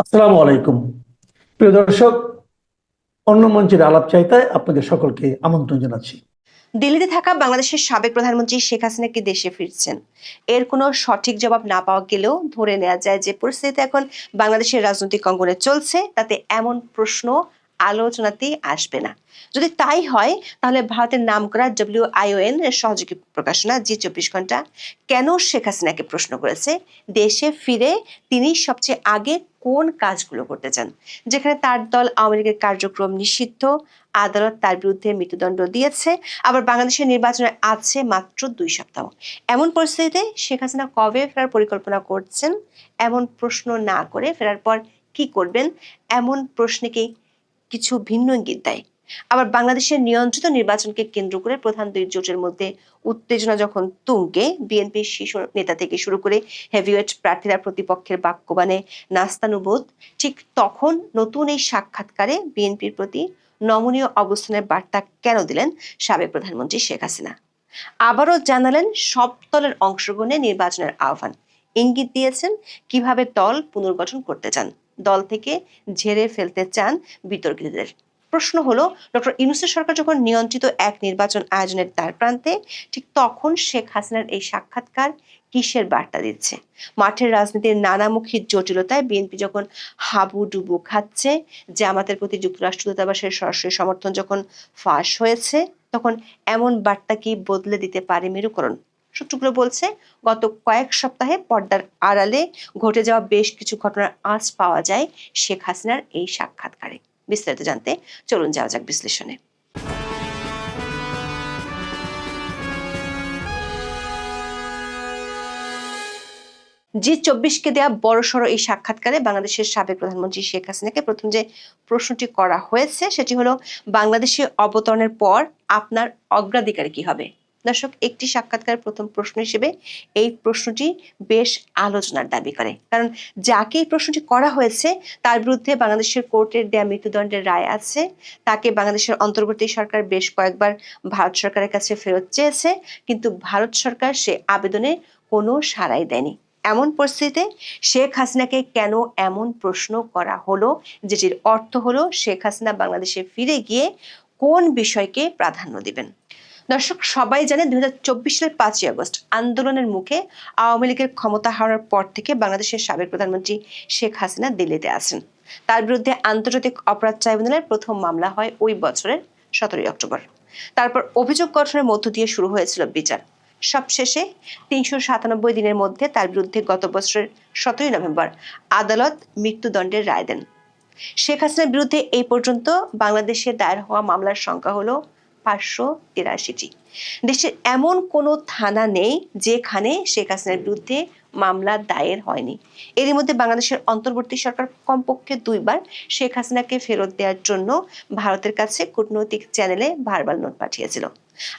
আসসালামু আলাইকুম। প্রিয় দর্শক, অন্য মঞ্চের আলাপ চাইতায় আপনাদের সকলকে আমন্ত্রণ জানাচ্ছি। দিল্লিতে থাকা বাংলাদেশের সাবেক প্রধানমন্ত্রী শেখ হাসিনা কি দেশে ফিরছেন? এর কোনো সঠিক জবাব না পাওয়া গেলেও ধরে নেওয়া যায় যে পরিস্থিতি এখন বাংলাদেশের রাজনৈতিক অঙ্গনে চলছে, তাতে এমন প্রশ্ন আলোচনাতেই আসবে না। যদি তাই হয়, তাহলে ভারতের নামকরা WION এর সহযোগী প্রকাশনা জি 24 ঘন্টা কেন শেখ হাসিনাকে প্রশ্ন করেছে দেশে ফিরে তিনি সবচেয়ে আগে কোন কাজগুলো করতে চান, যেখানে তার দল আওয়ামী লীগের কার্যক্রম নিষিদ্ধ, আদালত তার বিরুদ্ধে মৃত্যুদণ্ড দিয়েছে, আবার বাংলাদেশের নির্বাচনে আছে মাত্র 2 সপ্তাহ। এমন পরিস্থিতিতে শেখ হাসিনা কবে ফেরার পরিকল্পনা করছেন? এমন প্রশ্ন না করে ফেরার পর কি করবেন, এমন প্রশ্নকেই কিছু ভিন্ন ইঙ্গিত দেয়। আবার বাংলাদেশের নিয়ন্ত্রিত নির্বাচনকে কেন্দ্র করে প্রধান দুই জোটের মধ্যে উত্তেজনা যখন তুঙ্গে, বিএনপির শীর্ষ নেতা থেকে শুরু করে হেভিওয়েট প্রার্থীরা প্রতিপক্ষের বাক্যবাণে নাস্তানুবোধ, ঠিক তখন নতুন এই সাক্ষাৎকারে বিএনপির প্রতি নমনীয় অবস্থানের বার্তা কেন দিলেন সাবেক প্রধানমন্ত্রী শেখ হাসিনা? আবারও জানালেন সব দলের অংশগ্রহণে নির্বাচনের আহ্বান, ইঙ্গিত দিয়েছেন কিভাবে দল পুনর্গঠন করতে চান, দল থেকে ঝেড়ে ফেলতে চান বিতর্কিতদের। প্রশ্ন হলো, ডক্টর ইউনূসের সরকার যখন নিয়ন্ত্রিত এক নির্বাচন আয়োজনের দ্বার প্রান্তে, ঠিক তখন শেখ হাসিনার এই সাক্ষাৎকার কিসের বার্তা দিচ্ছে? মাঠের রাজনীতির নানামুখী জটিলতায় বিএনপি যখন হাবুডুবু খাচ্ছে, জামাতের প্রতি যুক্তরাষ্ট্র দূতাবাসের সরাসরি সমর্থন যখন ফাঁস হয়েছে, তখন এমন বার্তা কি বদলে দিতে পারে মেরুকরণ? সূত্রগুলো বলছে, গত কয়েক সপ্তাহে পর্দার আড়ালে ঘটে যাওয়া বেশ কিছু ঘটনার আঁচ পাওয়া যায় শেখ হাসিনার এই সাক্ষাৎকারে। বিস্তারিত জানতে চলুন যাওয়া যাক বিশ্লেষণে। জি 24 কে দেয়া বড়সড় এই সাক্ষাৎকারে বাংলাদেশের সাবেক প্রধানমন্ত্রী শেখ হাসিনাকে প্রথম যে প্রশ্নটি করা হয়েছে সেটি হলো, বাংলাদেশে অবতরণের পর আপনার অগ্রাধিকার কি হবে? দর্শক, একটি সাক্ষাৎকার প্রথম প্রশ্ন হিসেবে এই প্রশ্নটি বেশ আলোচনার দাবি করে, কারণ যাকে এই প্রশ্নটি করা হয়েছে তার বিরুদ্ধে বাংলাদেশের কোর্টের দেয়া মৃত্যুদণ্ডের রায় আছে, তাকে বাংলাদেশের অন্তর্বর্তী সরকার বেশ কয়েকবার ভারত সরকারের কাছে ফেরত চেয়েছে, কিন্তু ভারত সরকার সে আবেদনে কোনো সাড়াই দেয়নি। এমন পরিস্থিতিতে শেখ হাসিনাকে কেন এমন প্রশ্ন করা হলো, যেটির অর্থ হলো শেখ হাসিনা বাংলাদেশে ফিরে গিয়ে কোন বিষয়কে প্রাধান্য দিবেন? দর্শক, সবাই জানে 2024 সালের 5ই আগস্ট আন্দোলনের মুখে আওয়ামী লীগের ক্ষমতা হারানোর পর থেকে বাংলাদেশের সাবেক প্রধানমন্ত্রী শেখ হাসিনা দিল্লিতে আছেন। তার বিরুদ্ধে আন্তর্জাতিক অপরাধ ট্রাইব্যুনালের প্রথম মামলা হয় ওই বছরের 17ই অক্টোবর। তারপর অভিযোগ গঠনের মধ্য দিয়ে শুরু হয়েছিল বিচার। সবশেষে 397 দিনের মধ্যে তার বিরুদ্ধে গত বছরের 17ই নভেম্বর আদালত মৃত্যুদণ্ডের রায় দেন। শেখ হাসিনার বিরুদ্ধে এই পর্যন্ত বাংলাদেশে দায়ের হওয়া মামলার সংখ্যা হলো 583টি। দেশের এমন কোনো থানা নেই যেখানে শেখ হাসিনার বিরুদ্ধে মামলা দায়ের হয়নি। এরই মধ্যে বাংলাদেশের অন্তর্বর্তী সরকার কমপক্ষে 2বার শেখ হাসিনাকে ফেরত দেওয়ার জন্য ভারতের কাছে কূটনৈতিক চ্যানেলে ভার্বাল নোট পাঠিয়েছিল।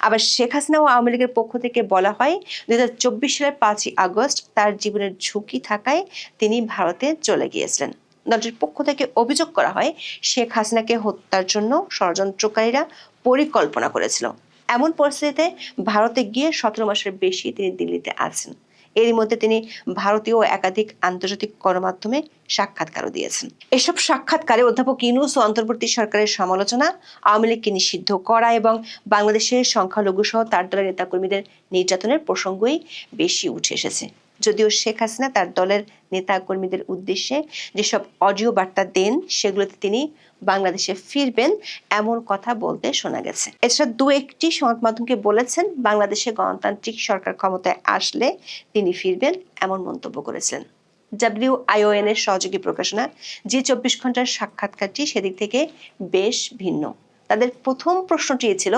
আবার শেখ হাসিনা ও আওয়ামী লীগের পক্ষ থেকে বলা হয়, 2024 সালের 5ই আগস্ট তার জীবনের ঝুঁকি থাকায় তিনি ভারতে চলে গিয়েছিলেন। দলটির পক্ষ থেকে অভিযোগ করা হয়, শেখ হাসিনাকে হত্যার জন্য ষড়যন্ত্রকারীরা পরিকল্পনা করেছিল। এমন পরিস্থিতিতে ভারতে গিয়ে 17 মাসের বেশি তিনি দিল্লিতে আছেন। এরই মধ্যে তিনি ভারতীয় একাধিক আন্তর্জাতিক গণমাধ্যমে সাক্ষাৎকারও দিয়েছেন। এসব সাক্ষাৎকারে অধ্যাপক ইউনূস ও অন্তর্বর্তী সরকারের সমালোচনা, আওয়ামী লীগকে নিষিদ্ধ করা এবং বাংলাদেশের সংখ্যালঘু সহ তার দলের নেতাকর্মীদের নির্যাতনের প্রসঙ্গই বেশি উঠে এসেছে। যদিও শেখ হাসিনা তার দলের নেতা কর্মীদের উদ্দেশ্যে যেসব অডিও বার্তা দেন সেগুলোতে তিনি বাংলাদেশে ফিরবেন এমন কথা বলতে শোনা গেছে। এছাড়া দু একটি সংবাদ মাধ্যমকে বলেছেন বাংলাদেশে গণতান্ত্রিক সরকার ক্ষমতায় আসলে তিনি ফিরবেন এমন মন্তব্য করেছেন। WION এর সহযোগী প্রকাশনা জি 24 ঘন্টার সাক্ষাৎকারটি সেদিক থেকে বেশ ভিন্ন। তাদের প্রথম প্রশ্নটি ছিল,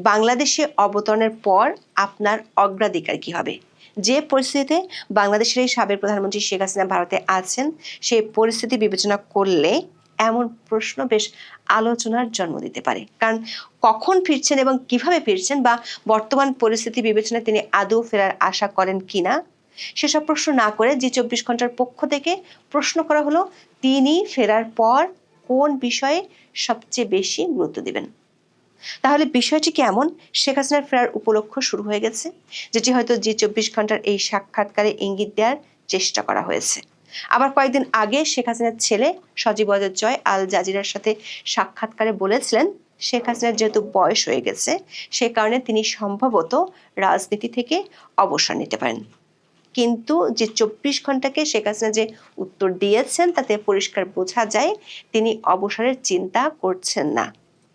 বাংলাদেশে অবতরণের পর আপনার অগ্রাধিকার কি হবে? যে পরিস্থিতিতে বাংলাদেশের এই সাবেক প্রধানমন্ত্রী শেখ হাসিনা ভারতে আছেন, সেই পরিস্থিতি বিবেচনা করলে এমন প্রশ্ন বেশ আলোচনার জন্ম দিতে পারে। কারণ কখন ফিরছেন এবং কিভাবে ফিরছেন, বা বর্তমান পরিস্থিতি বিবেচনায় তিনি আদৌ ফেরার আশা করেন কিনা, সেসব প্রশ্ন না করে জি 24 ঘন্টার পক্ষ থেকে প্রশ্ন করা হলো, তিনি ফেরার পর কোন বিষয়ে সবচেয়ে বেশি গুরুত্ব দিবেন। তাহলে বিষয়টি কেমন? শেখ হাসিনার ফেরার উপলক্ষ শুরু হয়ে গেছে, যেটি হয়তো জি 24 ঘন্টার এই সাক্ষাৎকারে ইঙ্গিত দেওয়ার চেষ্টা করা হয়েছে। আবার কয়েকদিন আগে শেখ হাসিনার ছেলে সজীব ওয়াজেদ জয় আল জাজিরার সাথে সাক্ষাৎকারে বলেছিলেন শেখ হাসিনার যেহেতু বয়স হয়ে গেছে সে কারণে তিনি সম্ভবত রাজনীতি থেকে অবসর নিতে পারেন। কিন্তু যে 24 ঘন্টাকে শেখ হাসিনা যে উত্তর দিয়েছেন তাতে পরিষ্কার বোঝা যায় তিনি অবসরের চিন্তা করছেন না।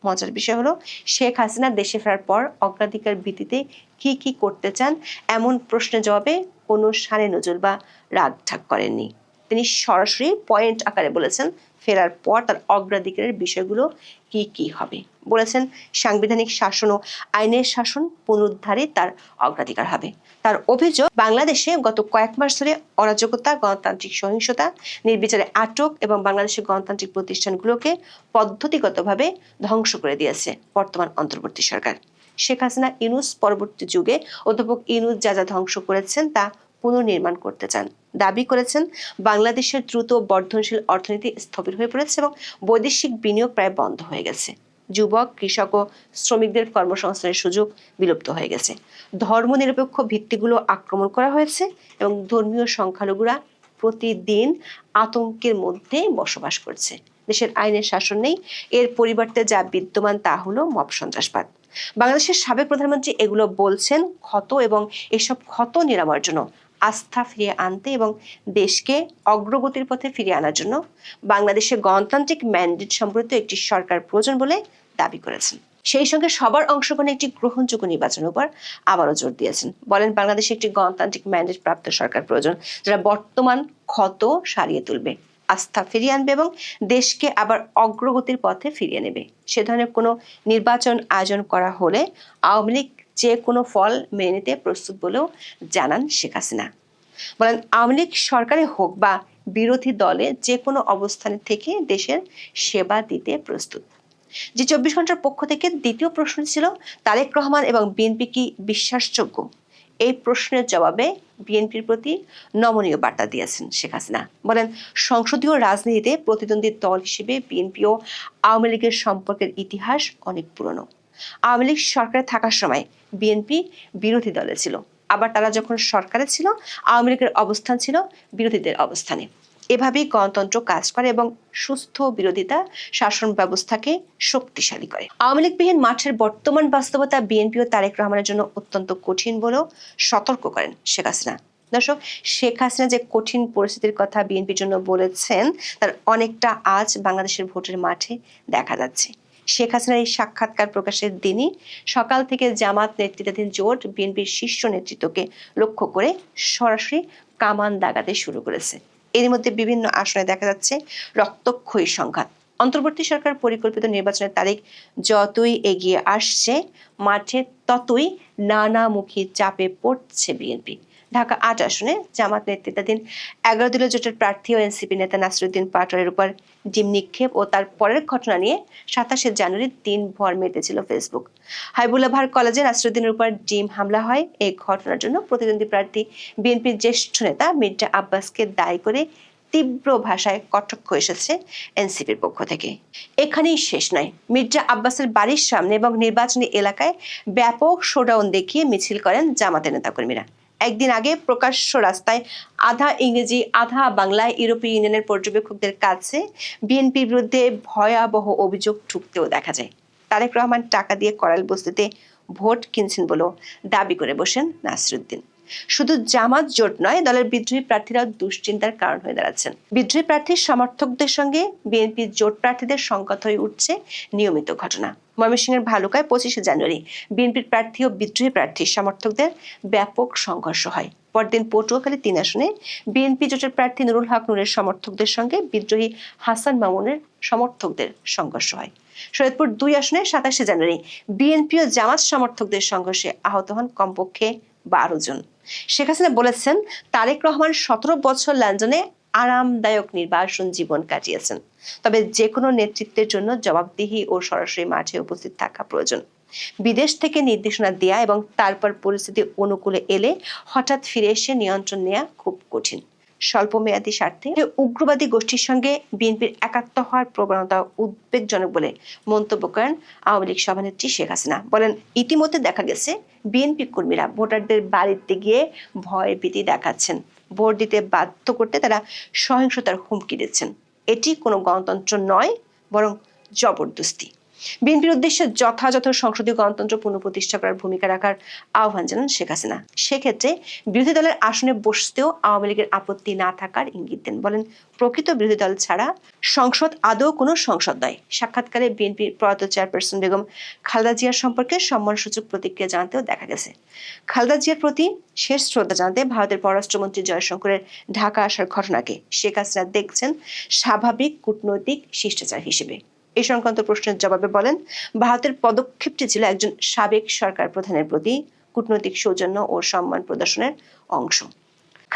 মজার বিষয় হলো শেখ হাসিনা দেশে ফেরার পর অগ্রাধিকার ভিত্তিতে কি কি করতে চান এমন প্রশ্নের জবাবে কোনো সানে নজর বা রাগ ঠাক করেননি। তিনি সরাসরি পয়েন্ট আকারে বলেছেন ফেরার পর তার অগ্রাধিকারের বিষয়গুলো কি কি হবে। বলেছেন সাংবিধানিক শাসন ও আইনের শাসন পুনরুদ্ধারে তার অগ্রাধিকার হবে। তার অভিযোগ বাংলাদেশে গত কয়েক মাস ধরে অরাজকতা, গণতান্ত্রিক সহিংসতা, নির্বিচারে আটক এবং বাংলাদেশের গণতান্ত্রিক প্রতিষ্ঠানগুলোকে পদ্ধতিগতভাবে ধ্বংস করে দিয়েছে বর্তমান অন্তর্বর্তী সরকার। শেখ হাসিনা ইউনূস পরবর্তী যুগে অধ্যাপক ইউনূস যা যা ধ্বংস করেছেন তা পুনর্নির্মাণ করতে চান। দাবি করেছেন বাংলাদেশের দ্রুত বর্ধনশীল অর্থনীতি স্থবির হয়ে পড়েছে এবং বৈদেশিক বিনিয়োগ প্রায় বন্ধ হয়ে গেছে। যুবক, কৃষক ও শ্রমিকদের কর্মসংস্থানের সুযোগ বিলুপ্ত হয়ে গেছে। ধর্মনিরপেক্ষ ভিত্তিগুলো আক্রমণ করা হয়েছে এবং ধর্মীয় সংখ্যালঘুরা প্রতিদিন আতঙ্কের মধ্যে বসবাস করছে। দেশের আইনের শাসন নেই, এর পরিবর্তে যা বিদ্যমান তা হলো মব সন্ত্রাসবাদ। বাংলাদেশের সাবেক প্রধানমন্ত্রী এগুলো বলছেন ক্ষত এবং এসব ক্ষত নিরাময়ের জন্য আস্থা ফিরিয়ে আনতে এবং দেশকে অগ্রগতির পথে ফিরিয়ে আনার জন্য বাংলাদেশে গণতান্ত্রিক ম্যান্ডেট সম্পর্কিত একটি সরকার প্রয়োজন বলে দাবি করেছেন। সেই সঙ্গে সবার অংশগ্রহণে একটি গ্রহণযোগ্য নির্বাচনের উপর আবারও জোর দিয়েছেন। বলেন বাংলাদেশে একটি গণতান্ত্রিক ম্যান্ডেট প্রাপ্ত সরকার প্রয়োজন যারা বর্তমান ক্ষত সারিয়ে তুলবে, আস্থা ফিরিয়ে আনবে এবং দেশকে আবার অগ্রগতির পথে ফিরিয়ে নেবে। সে ধরনের কোনো নির্বাচন আয়োজন করা হলে আওয়ামী লীগ যে কোনো ফল মেনে নিতে প্রস্তুত বলেও জানান শেখ হাসিনা। বলেন আওয়ামী লীগ সরকারে হোক বা বিরোধী দলে যে কোনো অবস্থানে থেকে দেশের সেবা দিতে প্রস্তুত। যে 24 ঘন্টার পক্ষ থেকে দ্বিতীয় প্রশ্ন ছিল তারেক রহমান এবং বিএনপি কি বিশ্বাসযোগ্য, এই প্রশ্নের জবাবে বিএনপির প্রতি নমনীয় বার্তা দিয়েছেন শেখ হাসিনা। বলেন সংসদীয় রাজনীতিতে প্রতিদ্বন্দ্বী দল হিসেবে বিএনপি ও আওয়ামী লীগের সম্পর্কের ইতিহাস অনেক পুরনো। আওয়ামী লীগ সরকারে থাকার সময় বিএনপি বিরোধী দলে ছিল, আবার তারা যখন সরকারে ছিল আওয়ামী লীগের অবস্থান ছিল বিরোধীদের অবস্থানে। এভাবেই গণতন্ত্র কাজ করে এবং সুস্থ বিরোধিতা শাসন ব্যবস্থাকে শক্তিশালী করে। আওয়ামী লীগবিহীন মাঠের বর্তমান বাস্তবতা বিএনপি ও তারেক রহমানের জন্য অত্যন্ত কঠিন বলেও সতর্ক করেন শেখ হাসিনা। দর্শক, শেখ হাসিনা যে কঠিন পরিস্থিতির কথা বিএনপির জন্য বলেছেন তার অনেকটা আজ বাংলাদেশের ভোটের মাঠে দেখা যাচ্ছে। শেখ হাসিনার এই সাক্ষাৎকার প্রকাশের দিনই সকাল থেকে জামাত নেতৃত্বাধীন জোট বিএনপির শীর্ষ নেতৃত্বকে লক্ষ্য করে সরাসরি কামান দাগাতে শুরু করেছে। এর মধ্যে বিভিন্ন আসনে দেখা যাচ্ছে রক্তক্ষয়ী সংঘাত। অন্তর্বর্তী সরকার পরিকল্পিত নির্বাচনের তারিখ যতই এগিয়ে আসছে মাঠে ততই নানামুখী চাপে পড়ছে বিএনপি। ঢাকা ৮ আসনে জামাত নেতৃত্বাধীন 11 দলীয় জোটের প্রার্থী ও এনসিপি নেতা নাসিরুদ্দিন পাটোয়ারির উপর ডিম নিক্ষেপ ও তার পরের ঘটনা নিয়ে 27 জানুয়ারি দিনভর মেতেছিল ফেসবুক। হাবিবুল্লাহ ভার কলেজে নাসিরুদ্দিনের উপর ডিম হামলা হয়। এই ঘটনার জন্য প্রতিদ্বন্দ্বী প্রার্থী বিএনপির জ্যেষ্ঠ নেতা মির্জা আব্বাসকে দায়ী করে তীব্র ভাষায় কটাক্ষ এসেছে এনসিপির পক্ষ থেকে। এখানেই শেষ নয়, মির্জা আব্বাসের বাড়ির সামনে এবং নির্বাচনী এলাকায় ব্যাপক শোডাউন দেখিয়ে মিছিল করেন জামাতের নেতাকর্মীরা। একদিন আগে প্রকাশ্য রাস্তায় আধা ইংরেজি আধা বাংলায় ইউরোপীয় ইউনিয়নের পর্যবেক্ষকদের কাছে বিএনপির বিরুদ্ধে ভয়াবহ অভিযোগ ঠুকতেও দেখা যায়। তারেক রহমান টাকা দিয়ে করাল বস্তিতে ভোট কিনছেন বলেও দাবি করে বসেন নাসিরুদ্দিন। শুধু জামাত জোট নয়, দলের বিদ্রোহী প্রার্থীরাও দুশ্চিন্তার কারণ হয়ে দাঁড়াচ্ছেন। বিদ্রোহী প্রার্থীর সমর্থকদের সঙ্গে বিএনপির জোট প্রার্থীদের সংঘাত হয়ে উঠছে নিয়মিত ঘটনা। ময়মনসিংহের ভালুকায় 25 জানুয়ারি বিএনপির প্রার্থী ও বিদ্রোহী প্রার্থীর সমর্থকদের ব্যাপক সংঘর্ষ হয়। পরদিন পটুয়াখালী 3 আসনে বিএনপি জোটের প্রার্থী নুরুল হক নূরের সমর্থকদের সঙ্গে বিদ্রোহী হাসান মামুনের সমর্থকদের সংঘর্ষ হয়। শরীয়তপুর 2 আসনে 27 জানুয়ারি বিএনপি ও জামাত সমর্থকদের সংঘর্ষে আহত হন কমপক্ষে 12 জন। শেখ হাসিনা বলেছেন তারেক রহমান 17 বছর লন্ডনে আরামদায়ক নির্বাসন জীবন কাটিয়েছেন, তবে যে কোনো নেতৃত্বের জন্য জবাবদিহি ও সরাসরি মাঠে উপস্থিত থাকা প্রয়োজন। বিদেশ থেকে নির্দেশনা দেয়া এবং তারপর পরিস্থিতি অনুকূলে এলে হঠাৎ ফিরে এসে নিয়ন্ত্রণ নেওয়া খুব কঠিন। স্বল্পমেয়াদী স্বার্থে উগ্রবাদী গোষ্ঠীর সঙ্গে বিএনপির একাত্ম হওয়ার প্রবণতা উদ্বেগজনক বলে মন্তব্য করেন আওয়ামী লীগ সভানেত্রী শেখ হাসিনা। বলেন ইতিমধ্যে দেখা গেছে বিএনপি কর্মীরা ভোটারদের বাড়িতে গিয়ে ভয় ভীতি দেখাচ্ছেন। ভোট দিতে বাধ্য করতে তারা সহিংসতার হুমকি দিচ্ছেন। এটি কোনো গণতন্ত্র নয়, বরং জবরদস্তি। বিএনপির উদ্দেশ্যে যথাযথ সংসদীয় গণতন্ত্র পুনঃপ্রতিষ্ঠা করার ভূমিকা রাখার আহ্বান জানান শেখ হাসিনা। সেক্ষেত্রে বিরোধী দলের আসনে বসতেও আওয়ামী লীগের আপত্তি না থাকার ইঙ্গিত দেন। বলেন, প্রকৃত বিরোধী দল ছাড়া সংসদ আদৌ কোনো সংসদ নয়। সাক্ষাৎকারে বিএনপির প্রয়াত চেয়ারপারসন বেগম খালেদা জিয়ার সম্পর্কে সম্মানসূচক প্রতিক্রিয়া জানাতেও দেখা গেছে। খালেদা জিয়ার প্রতি শেষ শ্রদ্ধা জানাতে ভারতের পররাষ্ট্রমন্ত্রী জয়শঙ্করের ঢাকা আসার ঘটনাকে শেখ হাসিনা দেখছেন স্বাভাবিক কূটনৈতিক শিষ্টাচার হিসেবে। এই সংক্রান্ত প্রশ্নের জবাবে বলেন, ভারতের পদক্ষেপটি ছিল একজন সাবেক সরকার প্রধানের প্রতি কূটনৈতিক সৌজন্য ও সম্মান প্রদর্শনের অংশ।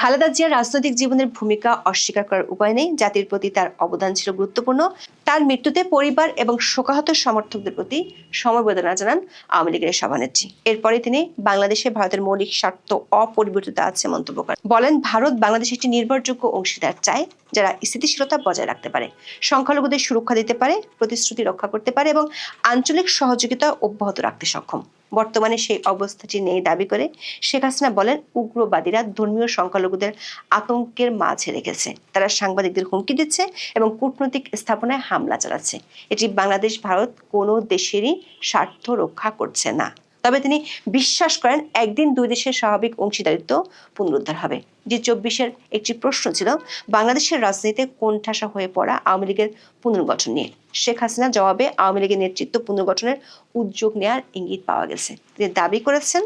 খালেদা জিয়ার রাজনৈতিক জীবনের ভূমিকা অস্বীকার করার উপায় নেই। জাতির প্রতি তার অবদান ছিল গুরুত্বপূর্ণ। তার মৃত্যুতে পরিবার এবং শোকাহত সমর্থকদের প্রতি সমবেদনা জানান আওয়ামী লীগের সভানেত্রী। এরপরে তিনি বাংলাদেশে ভারতের মৌলিক স্বার্থ অপরিবর্তিত আছে মন্তব্য করেন। বলেন, ভারত বাংলাদেশে একটি নির্ভরযোগ্য অংশীদার চায়, যারা স্থিতিশীলতা বজায় রাখতে পারে, সংখ্যালঘুদের সুরক্ষা দিতে পারে, প্রতিশ্রুতি রক্ষা করতে পারে এবং আঞ্চলিক সহযোগিতা অব্যাহত রাখতে সক্ষম। বর্তমানে সেই অবস্থাটি নেই দাবি করে শেখ হাসিনা বলেন, উগ্রবাদীরা ধর্মীয় সংখ্যালঘুদের আতঙ্কের মাঝে রেখেছে। তারা সাংবাদিকদের হুমকি দিচ্ছে এবং কূটনৈতিক স্থাপনায় হামলা চালাচ্ছে। এটি বাংলাদেশ ভারত কোনো দেশেরই স্বার্থ রক্ষা করছে না। তবে তিনি বিশ্বাস করেন, একদিন দুই দেশের স্বাভাবিক অংশীদারিত্ব পুনরুদ্ধার হবে। G24 একটি প্রশ্ন ছিল বাংলাদেশের রাজনীতিতে কোণঠাসা হয়ে পড়া আওয়ামী লীগের পুনর্গঠন নিয়ে। শেখ হাসিনা জবাবে আওয়ামী লীগের নেতৃত্ব পুনর্গঠনের উদ্যোগ নেওয়ার ইঙ্গিত পাওয়া গেছে। তিনি দাবি করেছেন,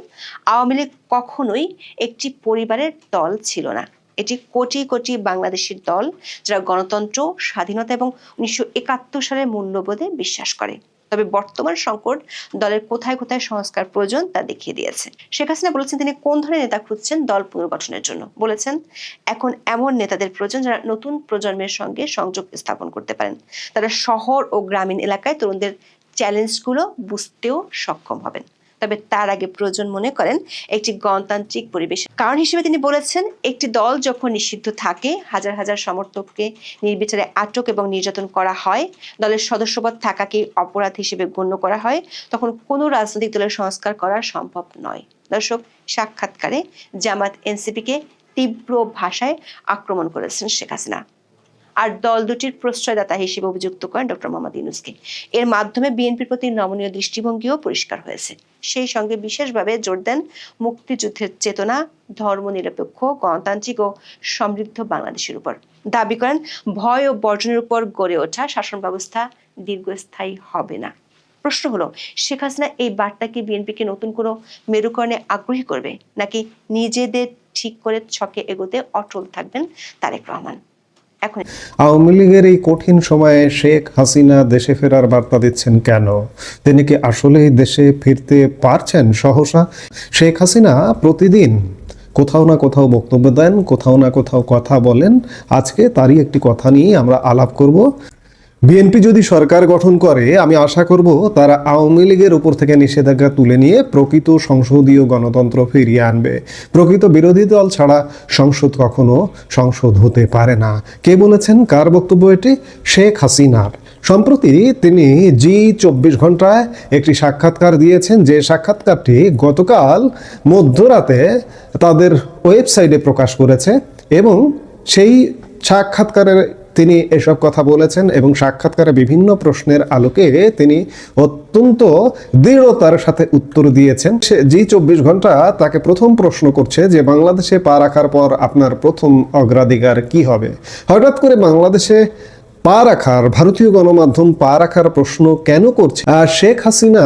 আওয়ামী লীগ কখনোই একটি পরিবারের দল ছিল না। এটি কোটি কোটি বাংলাদেশের দল, যারা গণতন্ত্র, স্বাধীনতা এবং 1971 সালের মূল্যবোধে বিশ্বাস করে। তবে বর্তমান সংকট দলের কোথায় কোথায় সংস্কার প্রয়োজন তা দেখিয়ে দিয়েছে। শেখ হাসিনা বলেছেন, তিনি কোন ধরনের নেতা খুঁজছেন দল পুনর্গঠনের জন্য। বলেছেন, এখন এমন নেতাদের প্রয়োজন যারা নতুন প্রজন্মের সঙ্গে সংযোগ স্থাপন করতে পারেন। তারা শহর ও গ্রামীণ এলাকায় তরুণদের চ্যালেঞ্জগুলো বুঝতেও সক্ষম হবেন। তবে তার আগে প্রয়োজন মনে করেন একটি গণতান্ত্রিক পরিবেশ। কারণ হিসেবে তিনি বলেছেন, একটি দল যখন নিষিদ্ধ থাকে, হাজার হাজার সমর্থককে নির্বিচারে আটক এবং নির্যাতন করা হয়, দলের সদস্যপদ থাকাকে অপরাধ হিসেবে গণ্য করা হয়, তখন কোনো রাজনৈতিক দলের সংস্কার করা সম্ভব নয়। দর্শক, সাক্ষাৎকারে জামাত এনসিপিকে তীব্র ভাষায় আক্রমণ করেছেন শেখ হাসিনা আর দল দুটির প্রশ্রয়দাতা হিসেবে অভিযুক্ত করেন ডক্টর মোহাম্মদ ইউনূসকে। এর মাধ্যমে বিএনপির প্রতি নমনীয় দৃষ্টিভঙ্গিও পরিষ্কার হয়েছে। সেই সঙ্গে বিশেষভাবে জোর দেন মুক্তিযুদ্ধের চেতনা, ধর্মনিরপেক্ষ, গণতান্ত্রিক ও সমৃদ্ধ বাংলাদেশের উপর। দাবি করেন, ভয় ও বর্জনের উপর গড়ে ওঠা শাসন ব্যবস্থা দীর্ঘস্থায়ী হবে না। প্রশ্ন হলো, শেখ হাসিনা এই বার্তা কি বিএনপিকে নতুন কোনো মেরুকরণে আগ্রহী করবে, নাকি নিজেদের ঠিক করে ছকে এগোতে অটল থাকবেন তারেক রহমান? আওয়ামী লীগের এই কঠিন সময়ে শেখ হাসিনা দেশে ফেরার বার্তা দিচ্ছেন কেন? তিনি কি আসলেই দেশে ফিরতে পারছেন সহসা? শেখ হাসিনা প্রতিদিন কোথাও না কোথাও বক্তব্য দেন, কোথাও না কোথাও কথা বলেন। আজকে তারই একটি কথা নিয়ে আমরা আলাপ করব। বিএনপি যদি সরকার গঠন করে, আমি আশা করব তারা আওয়ামী লীগের উপর থেকে নিষেধাজ্ঞা তুলে নিয়ে প্রকৃত সংসদীয় গণতন্ত্র ফিরিয়ে আনবে। প্রকৃত বিরোধী দল ছাড়া সংসদ কখনো সংসদ হতে পারে না। কে বলেছেন? কার বক্তব্য এটি? শেখ হাসিনার। সম্প্রতি তিনি G24 ঘন্টায় একটি সাক্ষাৎকার দিয়েছেন, যে সাক্ষাৎকারটি গতকাল মধ্যরাতে তাদের ওয়েবসাইটে প্রকাশ করেছে এবং সেই সাক্ষাৎকারের তিনি এসব কথা বলেছেন এবং সাক্ষাৎকারে বিভিন্ন প্রশ্নের আলোকে তিনি অত্যন্ত দৃঢ়তার সাথে উত্তর দিয়েছেন। G24 ঘন্টা তাকে প্রথম প্রশ্ন করছে যে বাংলাদেশে পা রাখার পর আপনার প্রথম অগ্রাধিকার কি হবে? হঠাৎ করে বাংলাদেশে পা রাখার, ভারতীয় গণমাধ্যম পা রাখার প্রশ্ন কেন করছে? আর শেখ হাসিনা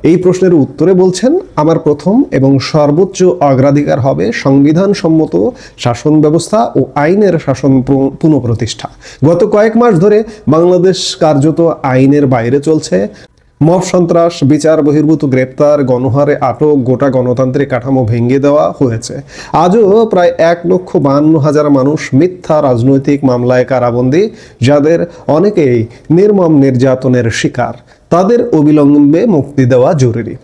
এই প্রশ্নের উত্তরে বলছেন, আমার প্রথম এবং সর্বোচ্চ অগ্রাধিকার হবে সংবিধান সম্মত শাসন ব্যবস্থা ও আইনের শাসন পুনঃপ্রতিষ্ঠা। গত কয়েক মাস ধরে বাংলাদেশ কার্যত আইনের বাইরে চলছে। মব সন্ত্রাস, বিচার বহির্ভূত গ্রেপ্তার, গণহারে আটক, গোটা গণতান্ত্রিক কাঠামো ভেঙে দেওয়া হয়েছে। আজও প্রায় 1,52,000 মানুষ মিথ্যা রাজনৈতিক মামলায় কারাবন্দী, যাদের অনেকেই নির্মম নির্যাতনের শিকার। তাদের অবিলম্বে মুক্তি দেওয়া জরুরি।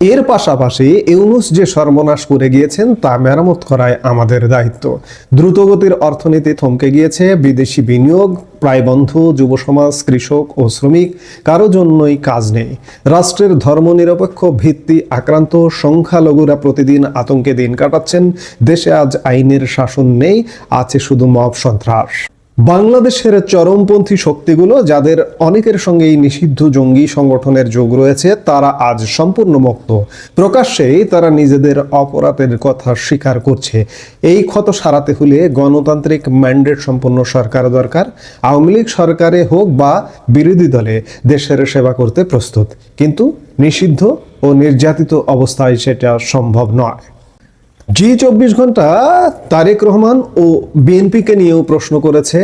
এর পাশাপাশি ইউনূস যে সর্বনাশ করে গিয়েছেন তা মেরামত করাই আমাদের দায়িত্ব। দ্রুতগতির অর্থনীতি থমকে গিয়েছে, বিদেশি বিনিয়োগ প্রায় বন্ধ, যুব সমাজ, কৃষক ও শ্রমিক কারো জন্যই কাজ নেই। রাষ্ট্রের ধর্মনিরপেক্ষ ভিত্তি আক্রান্ত, সংখ্যালঘুরা প্রতিদিন আতঙ্কে দিন কাটাচ্ছেন। দেশে আজ আইনের শাসন নেই, আছে শুধু মব সন্ত্রাস। বাংলাদেশের চরমপন্থী শক্তিগুলো, যাদের অনেকের সঙ্গেই নিষিদ্ধ জঙ্গি সংগঠনের যোগ রয়েছে, তারা আজ সম্পূর্ণ মুক্ত। প্রকাশ্যেই তারা নিজেদের অপরাধের কথা স্বীকার করছে। এই ক্ষত সারাতে হলে গণতান্ত্রিক ম্যান্ডেট সম্পন্ন সরকার দরকার। আওয়ামী লীগ সরকারে হোক বা বিরোধী দলে দেশের সেবা করতে প্রস্তুত, কিন্তু নিষিদ্ধ ও নির্যাতিত অবস্থায় সেটা সম্ভব নয়। জি24 ঘন্টা তারেক রহমান ও বিএনপিকে নিয়েও প্রশ্ন করেছে।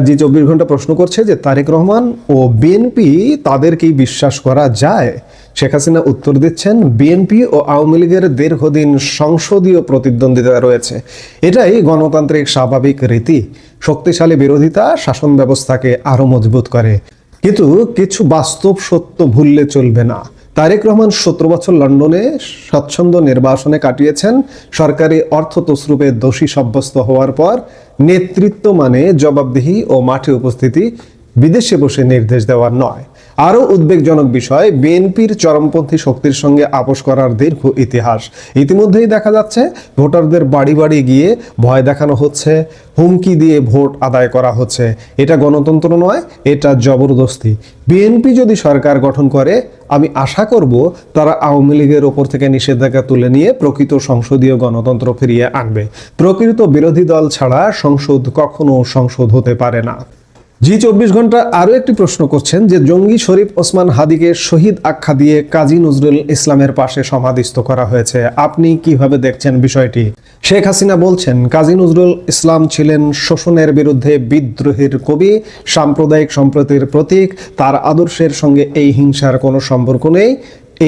জি24 ঘন্টা প্রশ্ন করছে যে তারেক রহমান ও বিএনপি তাদেরকেই বিশ্বাস করা যায়? শেখ হাসিনা উত্তর দিচ্ছেন, বিএনপি ও আওয়ামী লীগের দীর্ঘদিন সংসদীয় প্রতিদ্বন্দ্বিতা রয়েছে, এটাই গণতান্ত্রিক স্বাভাবিক রীতি। শক্তিশালী বিরোধিতা শাসন ব্যবস্থাকে আরো মজবুত করে, কিন্তু কিছু বাস্তব সত্য ভুললে চলবে না। তারেক রহমান 17 বছর লন্ডনে স্বচ্ছন্দ নির্বাসনে কাটিয়েছেন। সরকারি অর্থ তছরুপে দোষী সাব্যস্ত হওয়ার পর নেতৃত্ব মানে জবাবদিহি ও মাঠে উপস্থিতি, বিদেশে বসে নির্দেশ দেওয়ার নয়। আরও উদ্বেগজনক বিষয়, বিএনপির চরমপন্থী শক্তির সঙ্গে আপোষ করার দীর্ঘ ইতিহাস। ইতিমধ্যেই দেখা যাচ্ছে ভোটারদের বাড়ি বাড়ি গিয়ে ভয় দেখানো হচ্ছে, হুমকি দিয়ে ভোট আদায় করা হচ্ছে। এটা গণতন্ত্র নয়, এটা জবরদস্তি। বিএনপি যদি সরকার গঠন করে, আমি আশা করব তারা আওয়ামী লীগের ওপর থেকে নিষেধাজ্ঞা তুলে নিয়ে প্রকৃত সংসদীয় গণতন্ত্র ফিরিয়ে আনবে। প্রকৃত বিরোধী দল ছাড়া সংসদ কখনো সংসদ হতে পারে না। জি24 ঘন্টা আরো একটি প্রশ্ন করছেন যে জঙ্গি শরীফ ওসমান হাদিকে শহীদ আখ্যা দিয়ে কাজী নজরুল ইসলামের পাশে সমাধিস্থ করা হয়েছে, আপনি কিভাবে দেখছেন বিষয়টি? শেখ হাসিনা বলছেন, কাজী নজরুল ইসলাম ছিলেন শোষণের বিরুদ্ধে বিদ্রোহের কবি, সাম্প্রদায়িক সম্প্রীতির প্রতীক। তার আদর্শের সঙ্গে এই হিংসার কোনো সম্পর্ক নেই।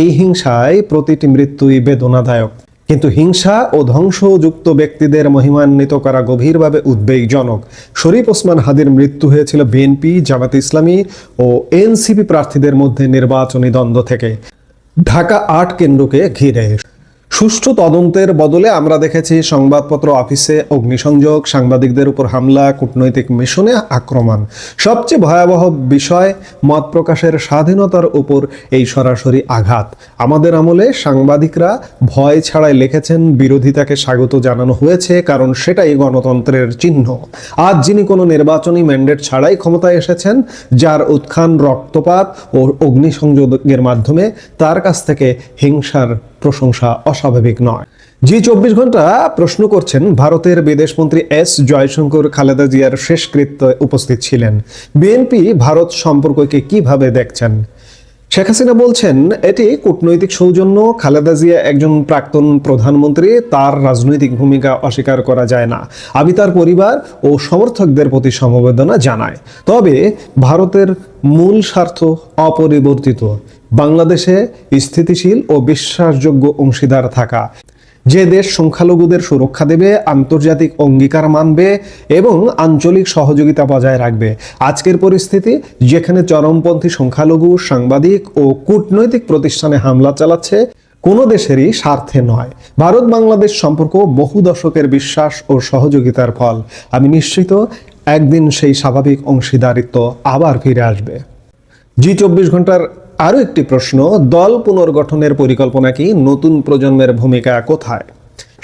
এই হিংসায় প্রতিটি মৃত্যুই বেদনাদায়ক, কিন্তু হিংসা ও ধ্বংসযুক্ত ব্যক্তিদের মহিমান্বিত করা গভীরভাবে উদ্বেগজনক। শরীফ ওসমান হাদির মৃত্যু হয়েছিল বিএনপি, জামায়াতে ইসলামী ও এনসিপি প্রার্থীদের মধ্যে নির্বাচনী দ্বন্দ্ব থেকে, ঢাকা ৮ কেন্দ্রকে ঘিরে। সুষ্ঠু তদন্তের বদলে আমরা দেখেছি সংবাদপত্র অফিসে অগ্নিসংযোগ, সাংবাদিকদের উপর হামলা, কূটনৈতিক মিশনে আক্রমণ। সবচেয়ে ভয়াবহ বিষয়, মত প্রকাশের স্বাধীনতার উপর এই সরাসরি আঘাত। আমাদের আমলে সাংবাদিকরা ভয় ছাড়াই লিখেছেন, বিরোধিতাকে স্বাগত জানানো হয়েছে, কারণ সেটাই গণতন্ত্রের চিহ্ন। আজ যিনি কোনো নির্বাচনী ম্যান্ডেট ছাড়াই ক্ষমতায় এসেছেন, যার উত্থান রক্তপাত ও অগ্নিসংযোগের মাধ্যমে, তার কাছ থেকে হিংসার প্রশংসা অস্বাভাবিক নয়। জি24 ঘন্টা প্রশ্ন করছেন, ভারতের বিদেশমন্ত্রী এস জয়শঙ্কর খালেদা জিয়ার শেষকৃত্যে উপস্থিত ছিলেন। বিএনপি ভারত সম্পর্ককে কিভাবে দেখছেন? শেখ হাসিনা বলছেন, এটি কূটনৈতিক সৌজন্য। খালেদা জিয়া একজন প্রাক্তন প্রধানমন্ত্রী, তার রাজনৈতিক ভূমিকা অস্বীকার করা যায় না। আমি তার পরিবার ও সমর্থকদের প্রতি সমবেদনা জানাই। তবে ভারতের মূল স্বার্থ অপরিবর্তিত, বাংলাদেশে স্থিতিশীল ও বিশ্বাসযোগ্য অংশীদার থাকা। যে দেশ সংখ্যালঘুদের সুরক্ষা দেবে, আন্তর্জাতিক অঙ্গীকার মানবে এবং আঞ্চলিক সহযোগিতা বজায় রাখবে। আজকের পরিস্থিতি, যেখানে চরমপন্থী সংখ্যালঘু সাংবাদিক ও কূটনৈতিক প্রতিষ্ঠানে হামলা চালাচ্ছে, কোনো দেশেরই স্বার্থে নয়। ভারত বাংলাদেশ সম্পর্ক বহু দশকের বিশ্বাস ও সহযোগিতার ফল। আমি নিশ্চিত একদিন সেই স্বাভাবিক অংশীদারিত্ব আবার ফিরে আসবে। জি24 ঘন্টার আরও একটি প্রশ্ন, দল পুনর্গঠনের পরিকল্পনা কি? নতুন প্রজন্মের ভূমিকা কোথায়?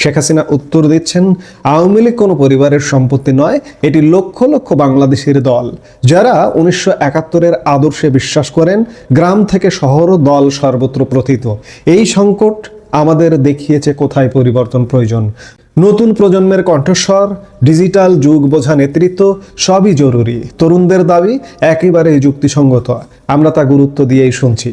শেখ হাসিনা উত্তর দিচ্ছেন, আওয়ামী লীগ কোনো পরিবারের সম্পত্তি নয়, এটি লক্ষ লক্ষ বাংলাদেশের দল, যারা 1971-এর আদর্শে বিশ্বাস করেন। গ্রাম থেকে শহর, দল সর্বত্র প্রথিত। এই সংকট আমাদের দেখিয়েছে কোথায় পরিবর্তন প্রয়োজন। নতুন প্রজন্মের কণ্ঠস্বর, ডিজিটাল যুগ বোঝা নেতৃত্ব, সবই জরুরি। তরুণদের দাবি একেবারে যুক্তিসঙ্গত, আমরা তা গুরুত্ব দিয়েই শুনছি।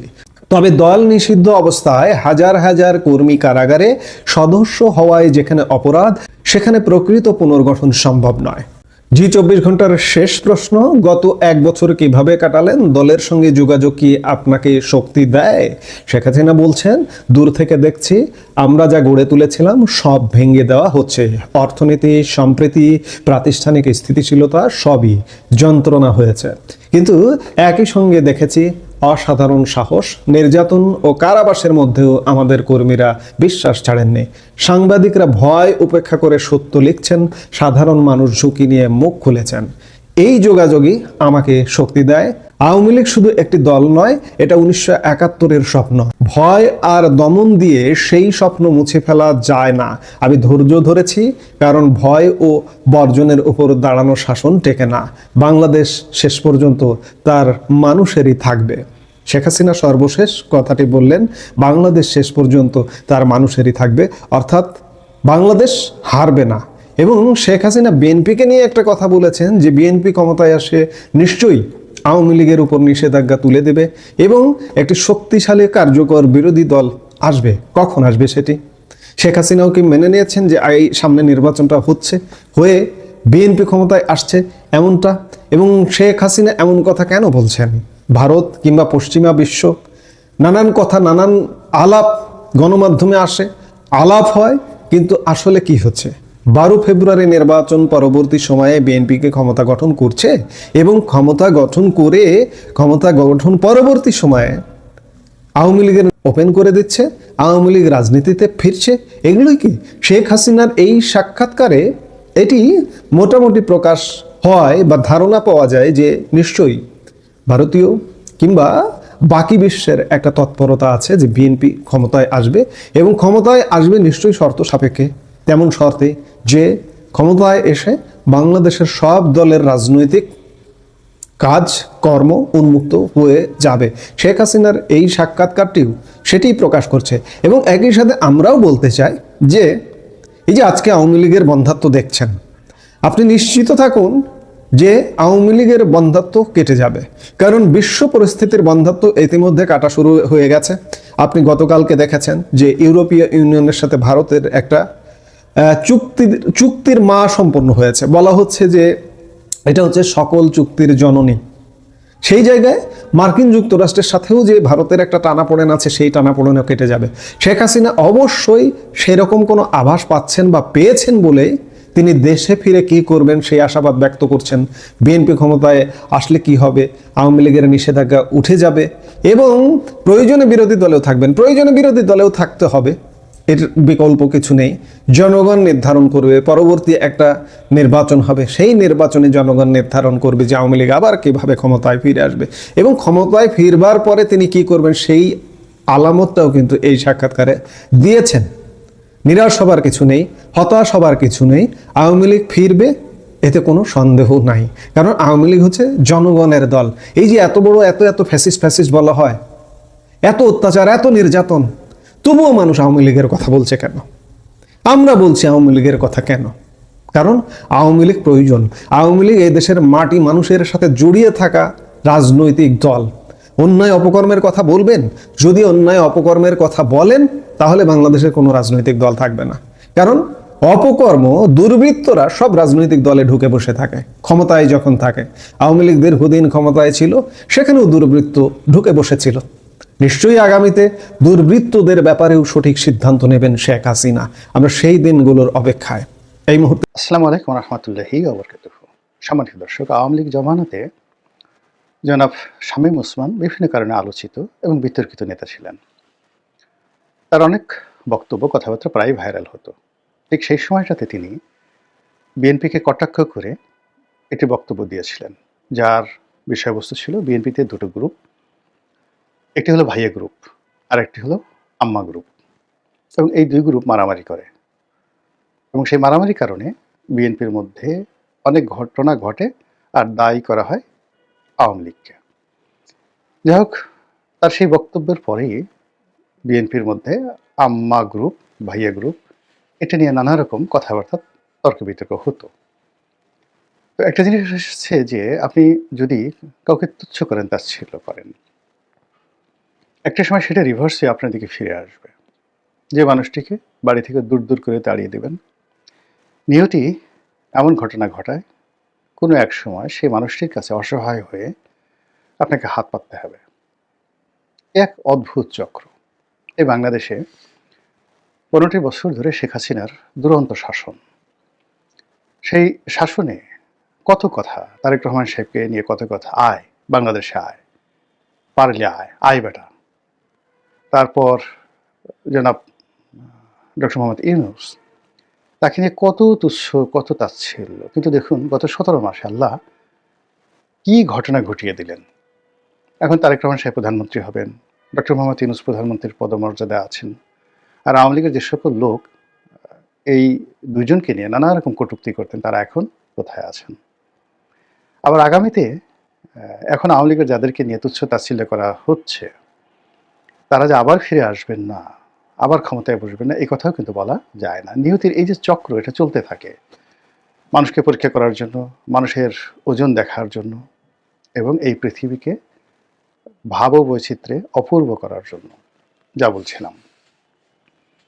তবে দল নিষিদ্ধ অবস্থায় হাজার হাজার কর্মী কারাগারে, সদস্য হওয়ায় যেখানে অপরাধ, সেখানে প্রকৃত পুনর্গঠন সম্ভব নয়। জি24 ঘন্টার শেষ প্রশ্ন, গত 1 বছর কিভাবে কাটালেন? দলের সঙ্গে যোগাযোগ কি আপনাকে শক্তি দেয়? শেখ হাসিনা বলছেন, দূর থেকে দেখছি আমরা যা গড়ে তুলেছিলাম সব ভেঙে দেওয়া হচ্ছে। অর্থনীতি, সম্প্রীতি, প্রাতিষ্ঠানিক স্থিতিশীলতা সবই যন্ত্রণা হয়েছে। কিন্তু একই সঙ্গে দেখেছি অসাধারণ সাহস, নির্যাতন ও কারাবাসের মধ্যেও আমাদের কর্মীরা বিশ্বাস ছাড়েননি। সাংবাদিকরা ভয় উপেক্ষা করে সত্য লিখছেন, সাধারণ মানুষ ঝুঁকি নিয়ে মুখ খুলেছেন। এই যোগাযোগই আমাকে শক্তি দেয়। আওয়ামী লীগ শুধু একটি দল নয়, এটা 1971-এর স্বপ্ন। ভয় আর দমন দিয়ে সেই স্বপ্ন মুছে ফেলা যায় না। আমি ধৈর্য ধরেছি, কারণ ভয় ও বর্জনের উপর দাঁড়ানো শাসন টেকে না। বাংলাদেশ শেষ পর্যন্ত তার মানুষেরই থাকবে। শেখ হাসিনা সর্বশেষ কথাটি বললেন, বাংলাদেশ শেষ পর্যন্ত তার মানুষেরই থাকবে, অর্থাৎ বাংলাদেশ হারবে না। এবং শেখ হাসিনা বিএনপিকে নিয়ে একটা কথা বলেছেন যে বিএনপি ক্ষমতায় আসে নিশ্চয়ই আওয়ামী লীগের উপর নিষেধাজ্ঞা তুলে দেবে এবং একটি শক্তিশালী কার্যকর বিরোধী দল আসবে। কখন আসবে সেটি শেখ হাসিনাও কি মেনে নিয়েছেন যে এই সামনে নির্বাচনটা হয়ে বিএনপি ক্ষমতায় আসছে এমনটা? এবং শেখ হাসিনা এমন কথা কেন বলছেন? ভারত কিংবা পশ্চিমা বিশ্ব নানান কথা, নানান আলাপ গণমাধ্যমে আসে, আলাপ হয়, কিন্তু আসলে কি হচ্ছে? 12 ফেব্রুয়ারি নির্বাচন পরবর্তী সময়ে বিএনপিকে ক্ষমতা গঠন করছে এবং ক্ষমতা গঠন পরবর্তী সময়ে আওয়ামী লীগের ওপেন করে দিচ্ছে, আওয়ামী লীগ রাজনীতিতে ফিরছে। এগুলোই কি শেখ হাসিনার এই সাক্ষাৎকারে এটি মোটামুটি প্রকাশ হয় বা ধারণা পাওয়া যায় যে নিশ্চয়ই ভারতীয় কিংবা বাকি বিশ্বের একটা তৎপরতা আছে যে বিএনপি ক্ষমতায় আসবে এবং ক্ষমতায় আসবে নিশ্চয়ই শর্ত সাপেক্ষে, তেমন শর্তে যে ক্ষমতায় এসে বাংলাদেশের সব দলের রাজনৈতিক কাজ কর্ম উন্মুক্ত হয়ে যাবে। শেখ হাসিনার এই সাক্ষাৎকারটিও সেটিই প্রকাশ করছে। এবং একই সাথে আমরাও বলতে চাই যে এই যে আজকে আওয়ামী লীগের বন্ধ্যাত্ব দেখছেন, আপনি নিশ্চিত থাকুন যে আওয়ামী লীগের বন্ধ্যাত্ব কেটে যাবে, কারণ বিশ্ব পরিস্থিতির বন্ধ্যাত্ব ইতিমধ্যে কাটা শুরু হয়ে গেছে। আপনি গতকালকে দেখেছেন যে ইউরোপীয় ইউনিয়নের সাথে ভারতের একটা চুক্তির মা সম্পন্ন হয়েছে। বলা হচ্ছে যে এটা হচ্ছে সকল চুক্তির জননী। সেই জায়গায় মার্কিন যুক্তরাষ্ট্রের সাথেও যে ভারতের একটা টানাপোড়েন আছে, সেই টানাপোড়েনও কেটে যাবে। শেখ হাসিনা অবশ্যই সেরকম কোনো আভাস পাচ্ছেন বা পেয়েছেন বলে তিনি দেশে ফিরে কি করবেন সেই আশাবাদ ব্যক্ত করছেন। বিএনপি ক্ষমতায় আসলে কি হবে, আওয়ামী লীগের নিষেধাজ্ঞা উঠে যাবে এবং প্রয়োজনে বিরোধী দলেও থাকবেন, প্রয়োজনে বিরোধী দলেও থাকতে হবে, এর বিকল্প কিছু নেই। জনগণ নির্ধারণ করবে, পরবর্তী একটা নির্বাচন হবে, সেই নির্বাচনে জনগণ নির্ধারণ করবে যে আওয়ামী লীগ আবার কিভাবে ক্ষমতায় ফিরে আসবে এবং ক্ষমতায় ফিরবার পরে তিনি কি করবেন সেই আলামতটাও কিন্তু এই সাক্ষাৎকারে দিয়েছেন। নিরাশ হবার কিছু নেই, হতাশ হবার কিছু নেই, আওয়ামী লীগ ফিরবে, এতে কোনো সন্দেহ নাই। কারণ আওয়ামী লীগ হচ্ছে জনগণের দল। এই যে এত বড় এত ফ্যাসিস্ট বলা হয়, এত অত্যাচার, এত নির্যাতন, তবুও মানুষ আওয়ামী লীগের কথা বলছে কেন? আমরা বলছি আওয়ামী লীগের কথা কেন? কারণ আওয়ামী লীগ প্রয়োজন। আওয়ামী লীগ এই দেশের মাটি মানুষের সাথে জড়িয়ে থাকা রাজনৈতিক দল। অন্যায় অপকর্মের কথা বলবেন, যদি অন্যায় অপকর্মের কথা বলেন তাহলে বাংলাদেশের কোনো রাজনৈতিক দল থাকবে না। কারণ অপকর্ম, দুর্বৃত্তরা সব রাজনৈতিক দলে ঢুকে বসে থাকে ক্ষমতায় যখন থাকে। আওয়ামী লীগ দীর্ঘদিন ক্ষমতায় ছিল, সেখানেও দুর্বৃত্ত ঢুকে বসেছিল। নিশ্চয়ই আগামীতে দুর্বৃত্তদের ব্যাপারেও সঠিক সিদ্ধান্ত নেবেন শেখ হাসিনা। আমরা সেই দিনগুলোর অপেক্ষায় এই মুহূর্তে। আসসালামু আলাইকুম রহমতুল্লাহি ওয়া বারাকাতুহু। সম্মানিত দর্শক, আওয়ামী লীগ জমানাতে জনাব শামীম ওসমান বিভিন্ন কারণে আলোচিত এবং বিতর্কিত নেতা ছিলেন। তার অনেক বক্তব্য, কথাবার্তা প্রায় ভাইরাল হতো। ঠিক সেই সময়টাতে তিনি বিএনপিকে কটাক্ষ করে একটি বক্তব্য দিয়েছিলেন, যার বিষয়বস্তু ছিল বিএনপিতে দুটো গ্রুপ, একটি হলো ভাইয়া গ্রুপ আর একটি হলো আম্মা গ্রুপ, এবং এই দুই গ্রুপ মারামারি করে এবং সেই মারামারির কারণে বিএনপির মধ্যে অনেক ঘটনা ঘটে আর দায়ী করা হয় আওয়ামী লীগকে। যাই হোক, তার সেই বক্তব্যের পরেই বিএনপির মধ্যে আম্মা গ্রুপ, ভাইয়া গ্রুপ, এটা নিয়ে নানা রকম কথাবার্তা, তর্ক বিতর্ক হতো। তো একটা জিনিস হচ্ছে যে আপনি যদি কাউকে তুচ্ছ করেন, তাচ্ছিল্য করেন, একটা সময় সেটা রিভার্সে আপনার দিকে ফিরে আসবে। যে মানুষটিকে বাড়ি থেকে দূর দূর করে তাড়িয়ে দেবেন, নিয়তি এমন ঘটনা ঘটায় কোনো এক সময় সেই মানুষটির কাছে অসহায় হয়ে আপনাকে হাত পাততে হবে। এক অদ্ভুত চক্র। এই বাংলাদেশে 15টি বছর ধরে শেখ হাসিনার দুরন্ত শাসন, সেই শাসনে কত কথা, তারেক রহমান সাহেবকে নিয়ে কত কথা, বাংলাদেশে পারলে আয় আয় বেটা। তারপর জনাব ডক্টর মোহাম্মদ ইউনূস, তাকে নিয়ে কত তুচ্ছ কত তাচ্ছিল্য, কিন্তু দেখুন গত 17 মাসে আল্লাহ কি ঘটনা ঘটিয়ে দিলেন। এখন তারেক রহমান সাহেব প্রধানমন্ত্রী হবেন, ডক্টর মোহাম্মদ ইউনূস প্রধানমন্ত্রীর পদমর্যাদা আছেন, আর আওয়ামী লীগের যে সকল লোক এই দুইজনকে নিয়ে নানা রকম কটূক্তি করতেন তারা এখন কোথায় আছেন। আবার আগামীতে এখন আওয়ামী লীগের যাদেরকে নিয়ে তুচ্ছ তাচ্ছিল্য করা হচ্ছে তারা যে আবার ফিরে আসবেন না, আবার ক্ষমতায় বসবেন না, এই কথাও কিন্তু বলা যায় না। নিয়তির এই যে চক্র, এটা চলতে থাকে মানুষকে পরীক্ষা করার জন্য, মানুষের ওজন দেখার জন্য, এবং এই পৃথিবীকে ভাব বৈচিত্র্যে অপূর্ব করার জন্য। যা বলছিলাম,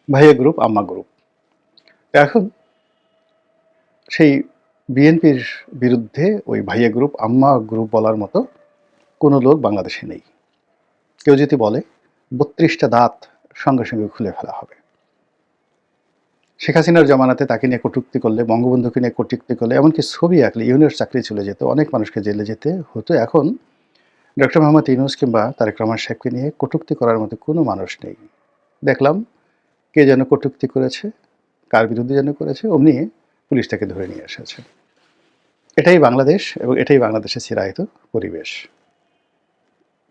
ভাইয়া গ্রুপ আম্মা গ্রুপ, এখন সেই বিএনপির বিরুদ্ধে ওই ভাইয়া গ্রুপ আম্মা গ্রুপ বলার মতো কোনো লোক বাংলাদেশে নেই। কেউ যদি বলে 32টা দাঁত সঙ্গে সঙ্গে খুলে ফেলা হবে। শেখ হাসিনার জমানাতে তাকে নিয়ে কটূক্তি করলে, বঙ্গবন্ধুকে নিয়ে কটূক্তি করলে, এমনকি ছবি আঁকলে ইউনিয়নের চাকরি চলে যেত, অনেক মানুষকে জেলে যেতে হতো। এখন ডক্টর মোহাম্মদ ইউনূস কিংবা তারেক রহমান সাহেবকে নিয়ে কটূক্তি করার মতো কোনো মানুষ নেই। দেখলাম কে যেন কটূক্তি করেছে, কার বিরুদ্ধে যেন করেছে, অমনি পুলিশ তাকে ধরে নিয়ে এসেছে। এটাই বাংলাদেশ এবং এটাই বাংলাদেশের চিরায়ত পরিবেশ।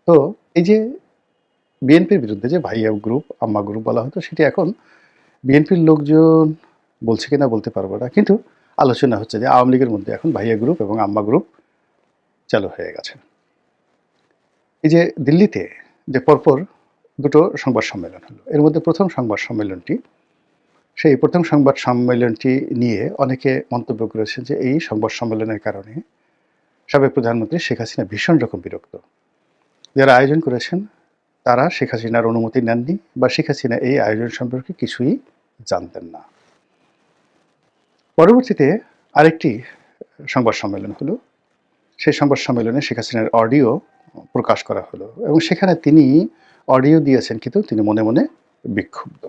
তো এই যে বিএনপির বিরুদ্ধে যে ভাইয়া গ্রুপ আম্মা গ্রুপ বলা হতো, সেটি এখন বিএনপির লোকজন বলছে কিনা বলতে পারবো না, কিন্তু আলোচনা হচ্ছে যে আওয়ামী লীগের মধ্যে এখন ভাইয়া গ্রুপ এবং আম্মা গ্রুপ চালু হয়ে গেছে। এই যে দিল্লিতে যে পরপর দুটো সংবাদ সম্মেলন হলো, এর মধ্যে প্রথম সংবাদ সম্মেলনটি, সেই প্রথম সংবাদ সম্মেলনটি নিয়ে অনেকে মন্তব্য করেছেন যে এই সংবাদ সম্মেলনের কারণে সাবেক প্রধানমন্ত্রী শেখ হাসিনা ভীষণ রকম বিরক্ত। যারা আয়োজন করেছেন তারা শেখ হাসিনার অনুমতি নেননি, বা শেখ হাসিনা এই আয়োজন সম্পর্কে কিছুই জানতেন না। পরবর্তীতে আরেকটি সংবাদ সম্মেলন হলো, সেই সংবাদ সম্মেলনে শেখ হাসিনার অডিও প্রকাশ করা হলো, এবং সেখানে তিনি অডিও দিয়েছেন কিন্তু তিনি মনে মনে বিক্ষুব্ধ।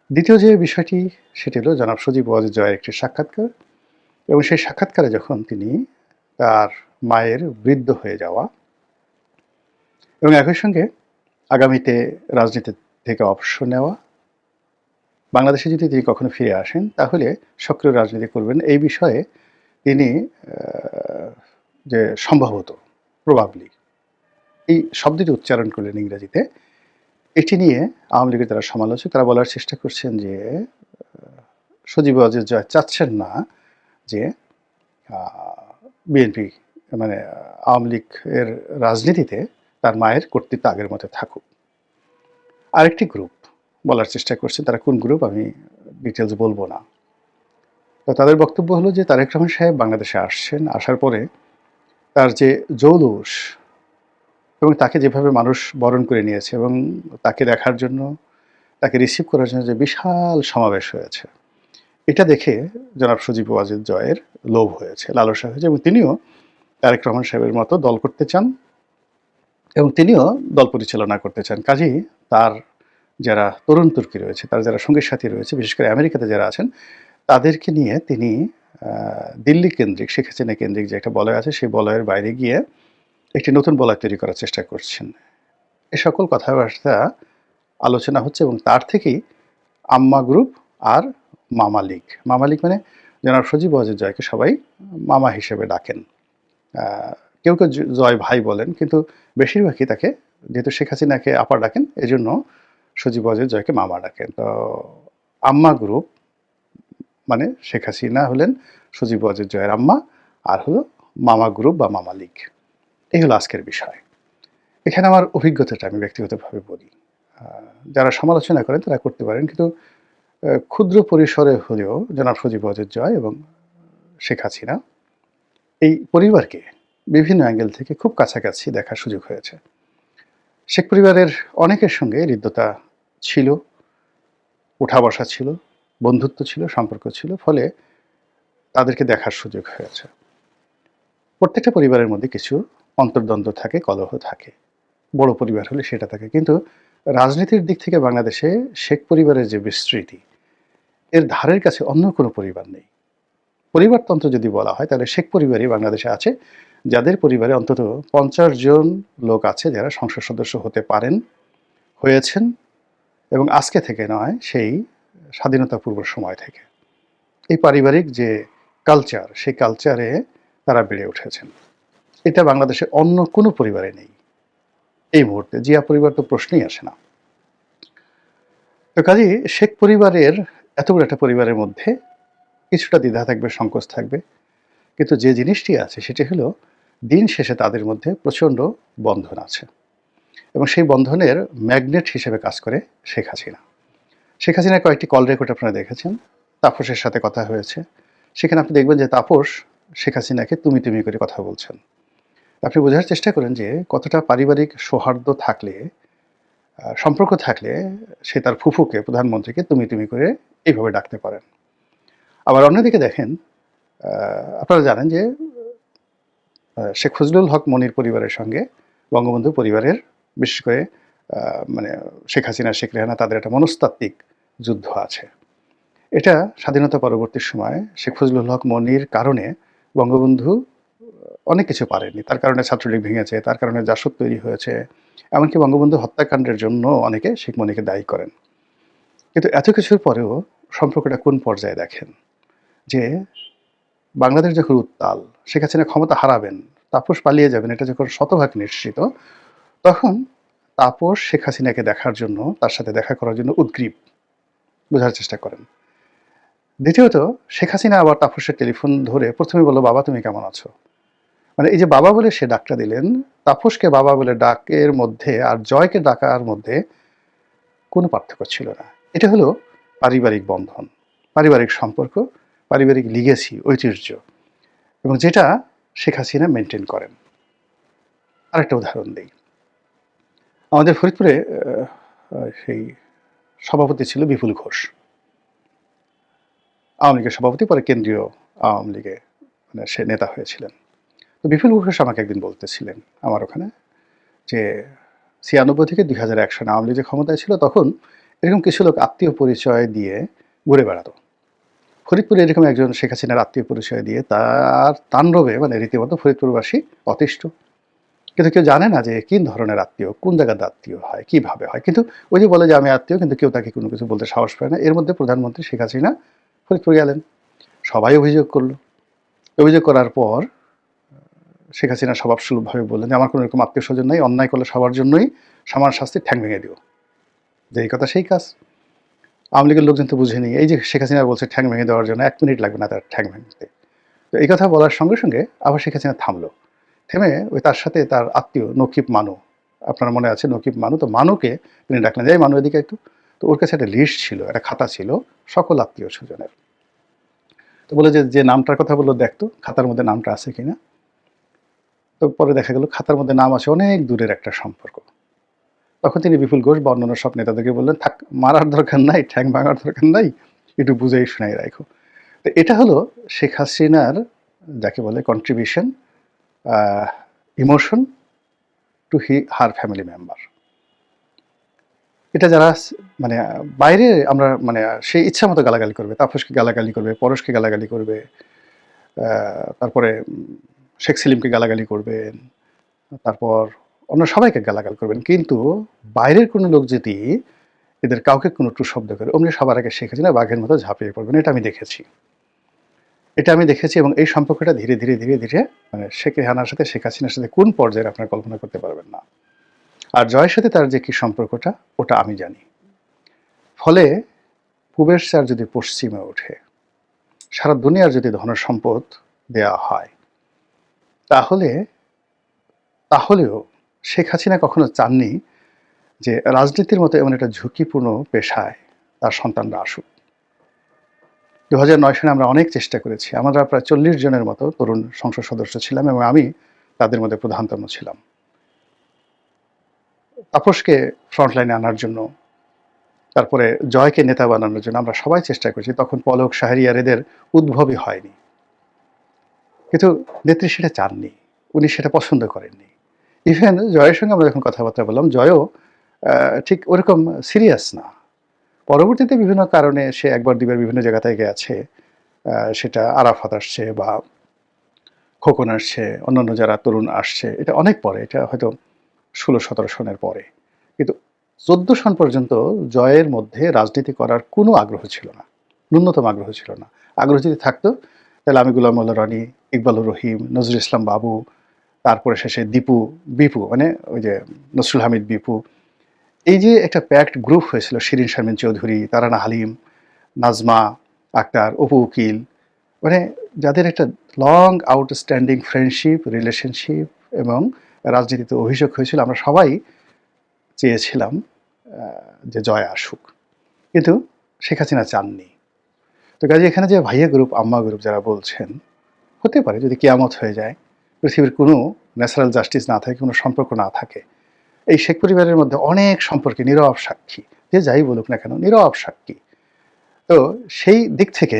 দ্বিতীয় যে বিষয়টি সেটি হলো জনাব সজীব ওয়াজেদ জয়ের একটি সাক্ষাৎকার, এবং সেই সাক্ষাৎকারে যখন তিনি তার মায়ের বৃদ্ধ হয়ে যাওয়া এবং একই সঙ্গে আগামীতে রাজনীতি থেকে অবসর নেওয়া, বাংলাদেশে যদি তিনি কখনো ফিরে আসেন তাহলে সক্রিয় রাজনীতি করবেন, এই বিষয়ে তিনি যে সম্ভবত প্রবাবলি এই শব্দটি উচ্চারণ করলেন ইংরেজিতে, এটি নিয়ে আওয়ামী লীগের যারা সমালোচক তারা বলার চেষ্টা করছেন যে সজীব ওয়াজেদ জয় চাচ্ছেন না যে বিএনপি মানে আওয়ামী লীগের রাজনীতিতে তার মায়ের কর্তৃত্ব আগের মতো থাকুক। আরেকটি গ্রুপ বলার চেষ্টা করছেন, তারা কোন গ্রুপ আমি ডিটেলস বলবো না। তো তাদের বক্তব্য হলো যে তারেক রহমান সাহেব বাংলাদেশে আসছেন, আসার পরে তার যে জৌলুস এবং তাকে যেভাবে মানুষ বরণ করে নিয়েছে এবং তাকে দেখার জন্য, তাকে রিসিভ করার জন্য যে বিশাল সমাবেশ হয়েছে, এটা দেখে জনাব সজীব ওয়াজেদ জয়ের লোভ হয়েছে, লালসা হয়েছে, এবং তিনিও তারেক রহমান সাহেবের মতো দল করতে চান এবং তিনিও দল পরিচালনা করতে চান। কাজেই তার যারা তরুণ তুর্কি রয়েছে, তার যারা সঙ্গী সাথী রয়েছে, বিশেষ করে আমেরিকাতে যারা আছেন, তাদেরকে নিয়ে তিনি দিল্লি কেন্দ্রিক, শেখ হাসিনা কেন্দ্রিক যে একটা বলয় আছে, সেই বলয়ের বাইরে গিয়ে একটি নতুন বলয় তৈরি করার চেষ্টা করছেন। এ সকল কথাবার্তা আলোচনা হচ্ছে, এবং তার থেকেই আম্মা গ্রুপ আর মামা লীগ। মামা লীগ মানে জনাব সজীব ওয়াজেদ জয়কে সবাই মামা হিসেবে ডাকেন, কেউ কেউ জয় ভাই বলেন, কিন্তু বেশিরভাগই তাকে, যেহেতু শেখ হাসিনাকে আপা ডাকেন, এই জন্য সজীব ওয়াজেদ জয়কে মামা ডাকেন। তো আম্মা গ্রুপ মানে শেখ হাসিনা হলেন সজীব ওয়াজেদ জয়ের আম্মা, আর হলো মামা গ্রুপ বা মামা লীগ। এই হলো আজকের বিষয়। এখানে আমার অভিজ্ঞতাটা আমি ব্যক্তিগতভাবে বলি, যারা সমালোচনা করেন তারা করতে পারেন, কিন্তু ক্ষুদ্র পরিসরে হলেও জনাব সজীব ওয়াজেদ জয় এবং শেখ হাসিনা এই পরিবারকে বিভিন্ন অ্যাঙ্গেল থেকে খুব কাছাকাছি দেখার সুযোগ হয়েছে। শেখ পরিবারের অনেকের সঙ্গে হৃদ্যতা ছিল, উঠা বসা ছিল, বন্ধুত্ব ছিল, সম্পর্ক ছিল, ফলে তাদেরকে দেখার সুযোগ হয়েছে। প্রত্যেকটা পরিবারের মধ্যে কিছু অন্তর্দ্বন্দ্ব থাকে, কলহ থাকে, বড় পরিবার হলে সেটা থাকে, কিন্তু রাজনীতির দিক থেকে বাংলাদেশে শেখ পরিবারের যে বিস্তৃতি, এর ধারের কাছে অন্য কোনো পরিবার নেই। পরিবারতন্ত্র যদি বলা হয় তাহলে শেখ পরিবারই বাংলাদেশে আছে, যাদের পরিবারে অন্তত 50 জন লোক আছে যারা সংসদ সদস্য হতে পারেন, হয়েছেন, এবং আজকে থেকে নয়, সেই স্বাধীনতা পূর্ব সময় থেকে। এই পারিবারিক যে কালচার, সেই কালচারে তারা বেড়ে উঠেছেন। এটা বাংলাদেশের অন্য কোনো পরিবারে নেই এই মুহূর্তে। জিয়া পরিবার তো প্রশ্নই আসে না। তো কাজেই শেখ পরিবারের এত বড় একটা পরিবারের মধ্যে কিছুটা দ্বিধা থাকবে, সংকোচ থাকবে, কিন্তু যে জিনিসটি আছে সেটি হলো দিন শেষে তাদের মধ্যে প্রচণ্ড বন্ধন আছে, এবং সেই বন্ধনের ম্যাগনেট হিসেবে কাজ করে শেখ হাসিনা। শেখ হাসিনার কয়েকটি কল রেকর্ড আপনারা দেখেছেন, তাপসের সাথে কথা হয়েছে। সেখানে আপনি দেখবেন যে তাপস শেখ হাসিনাকে তুমি তুমি করে কথা বলছেন। আপনি বোঝার চেষ্টা করেন যে কতটা পারিবারিক সৌহার্দ্য থাকলে, সম্পর্ক থাকলে সে তার ফুফুকে, প্রধানমন্ত্রীকে তুমি তুমি করে এইভাবে ডাকতে পারেন। আবার অন্যদিকে দেখেন, আপনারা জানেন যে শেখ ফজলুল হক মনির পরিবারের সঙ্গে বঙ্গবন্ধু পরিবারের, বিশেষ করে মানে শেখ হাসিনা, শেখ রেহানা, তাদের একটা মনস্তাত্ত্বিক যুদ্ধ আছে। এটা স্বাধীনতা পরবর্তী সময় শেখ ফজলুল হক মনির কারণে বঙ্গবন্ধু অনেক কিছু পারেনি। তার কারণে ছাত্রলীগ ভেঙেছে, তার কারণে জাসদ তৈরি হয়েছে, এমনকি বঙ্গবন্ধু হত্যাকাণ্ডের জন্য অনেকে শেখ মনিকে দায়ী করেন। কিন্তু এত কিছুর পরেও সম্পর্কটা কোন পর্যায়ে দেখেন যে বাংলাদেশ যখন উত্তাল, শেখ হাসিনা ক্ষমতা হারাবেন, তাপস পালিয়ে যাবেন, এটা যখন শতভাগ নিশ্চিত, তখন তাপস শেখ হাসিনাকে দেখার জন্য, তার সাথে দেখা করার জন্য উদগ্রীব। বোঝার চেষ্টা করেন। দ্বিতীয়ত, শেখ হাসিনা আবার তাপসের টেলিফোন ধরে প্রথমে বলল, বাবা তুমি কেমন আছো? মানে এই যে বাবা বলে সে ডাকটা দিলেন, তাপসকে বাবা বলে ডাকের মধ্যে আর জয়কে ডাকার মধ্যে কোনো পার্থক্য ছিল না। এটা হলো পারিবারিক বন্ধন, পারিবারিক সম্পর্ক, পারিবারিক লিগেসি, ঐতিহ্য, এবং যেটা শেখ হাসিনা মেনটেন করেন। আরেকটা উদাহরণ দিই। আমাদের ফরিদপুরে সেই সভাপতি ছিল বিপুল ঘোষ, আওয়ামী লীগের সভাপতি, পরে কেন্দ্রীয় আওয়ামী লীগে মানে সে নেতা হয়েছিলেন। তো বিপুল ঘোষ আমাকে একদিন বলতেছিলেন আমার ওখানে যে 96 থেকে 2001 সনে আওয়ামী লীগ যে ক্ষমতায় ছিল, তখন এরকম কিছু লোক আত্মীয় পরিচয় দিয়ে ঘুরে বেড়াতো ফরিদপুরে। এরকম একজন শেখ হাসিনার আত্মীয় পরিচয় দিয়ে তার তাণ্ডবে মানে রীতিমতো ফরিদপুরবাসী অতিষ্ঠ। কিন্তু কেউ জানে না যে কি ধরনের আত্মীয়, কোন জায়গার আত্মীয় হয়, কিভাবে হয়। কিন্তু ওই যে বলে যে আমি আত্মীয়, কিন্তু কেউ তাকে কোনো কিছু বলতে সাহস পায় না। এর মধ্যে প্রধানমন্ত্রী শেখ হাসিনা ফরিদপুর গেলেন, সবাই অভিযোগ করলো। অভিযোগ করার পর শেখ হাসিনা স্বভাবসুলভভাবে বললেন যে আমার কোনো এরকম আত্মীয় স্বজন নেই, অন্যায় করলে সবার জন্যই সমান শাস্তির ঠ্যাং ভেঙে দিও। যে এই কথা সেই কাজ। আওয়ামী লীগের লোকজন তো বুঝেনি। এই যে শেখ হাসিনা বলছে ঠ্যাং ভেঙে দেওয়ার জন্য 1 মিনিট লাগবে না তার ঠ্যাং ভাঙতে। তো এই কথা বলার সঙ্গে সঙ্গে আবার শেখ হাসিনা থামলো, থেমে ওই তার সাথে তার আত্মীয় নকিব মানু, আপনার মনে আছে নকিব মানু, তো মানুকে তিনি ডাকলেন, যাই মানু এদিকে একটু। তো ওর কাছে একটা লিস্ট ছিল, একটা খাতা ছিল সকল আত্মীয় স্বজনের। তো বলে যে নামটার কথা বললো, দেখতো খাতার মধ্যে নামটা আছে কিনা। তো পরে দেখা গেল খাতার মধ্যে নাম আছে অনেক দূরের একটা সম্পর্ক। তখন তিনি বিপুল ঘোষ বা অন্যান্য সব নেতাদেরকে বললেন, থাক, মারার দরকার নাই, ঠ্যাং ভাঙার দরকার নাই, একটু বুঝেই শোনাই রাখো। তো এটা হলো শেখ হাসিনার যাকে বলে contribution, emotion to her family member. এটা যারা মানে বাইরে আমরা মানে সেই ইচ্ছা মতো গালাগালি করবে, তাপসকে গালাগালি করবে, পরশকে গালাগালি করবে, তারপরে শেখ সেলিমকে গালাগালি করবেন, তারপর অন্য সবাইকে গালাগাল করবেন, কিন্তু বাইরের কোনো লোক যদি এদের কাউকে কোনো টু শব্দ করে অমনি সবার আগে শেখ হাসিনা বাঘের মতো ঝাঁপিয়ে পড়বেন। এটা আমি দেখেছি, এবং এই সম্পর্কটা ধীরে ধীরে ধীরে ধীরে মানে শেখ রেহানার সাথে শেখ হাসিনার সাথে কোন পর্যায়ে আপনারা কল্পনা করতে পারবেন না। আর জয়ের সাথে তার যে কি সম্পর্কটা, ওটা আমি জানি। ফলে পূবের চার যদি পশ্চিমে ওঠে, সারা দুনিয়ার যদি ধনসম্পদ দেয়া হয়, তাহলেও শেখ হাসিনা কখনো চাননি যে রাজনীতির মতো এমন একটা ঝুঁকিপূর্ণ পেশায় তার সন্তানরা আসুক। 2009 সালে আমরা অনেক চেষ্টা করেছি। আমরা প্রায় 40 জনের মতো তরুণ সংসদ সদস্য ছিলাম, এবং আমি তাদের মধ্যে প্রধানতম ছিলাম। তাপসকে ফ্রন্টলাইনে আনার জন্য, তারপরে জয়কে নেতা বানানোর জন্য আমরা সবাই চেষ্টা করেছি। তখন পলক, শাহরিয়ার এদের উদ্ভবই হয়নি। কিন্তু নেত্রী সেটা চাননি, উনি সেটা পছন্দ করেননি। ইভেন জয়ের সঙ্গে আমরা যখন কথাবার্তা বললাম, জয়ও ঠিক ওরকম সিরিয়াস না। পরবর্তীতে বিভিন্ন কারণে সে একবার দুবার বিভিন্ন জায়গা থেকে গেছে, সেটা আরাফাত আসছে বা খোকন আসছে, অন্যান্য যারা তরুণ আসছে, এটা অনেক পরে, এটা হয়তো 16-17 সনের পরে। কিন্তু 14 সন পর্যন্ত জয়ের মধ্যে রাজনীতি করার কোনো আগ্রহ ছিল না, ন্যূনতম আগ্রহ ছিল না। আগ্রহ যদি থাকতো তাহলে আমি গোলাম মোল্লা রনি, ইকবালুর রহিম, নজরুল ইসলাম বাবু, তারপরে শেষে বিপু মানে ওই যে নসরুল হামিদ বিপু, এই যে একটা প্যাকড গ্রুপ হয়েছিল, শিরিন শারমিন চৌধুরী, তারানা হালিম, নাজমা আক্তার, অপু উকিল, মানে যাদের একটা লং আউটস্ট্যান্ডিং ফ্রেন্ডশিপ, রিলেশনশিপ এবং রাজনীতিতে অভিযোগ হয়েছিল, আমরা সবাই চেয়েছিলাম যে জয় আসুক, কিন্তু শেখ হাসিনা চাননি। তো কাজে এখানে যে ভাইয়া গ্রুপ, আম্মা গ্রুপ যারা বলছেন, হতে পারে যদি কিয়ামত হয়ে যায়, পৃথিবীর কোনো ন্যাচারাল জাস্টিস না থাকে, কোনো সম্পর্ক না থাকে, এই শেখ পরিবারের মধ্যে অনেক সম্পর্কে নীরব সাক্ষী, যে যাই বলুক না কেন নীরব সাক্ষী। তো সেই দিক থেকে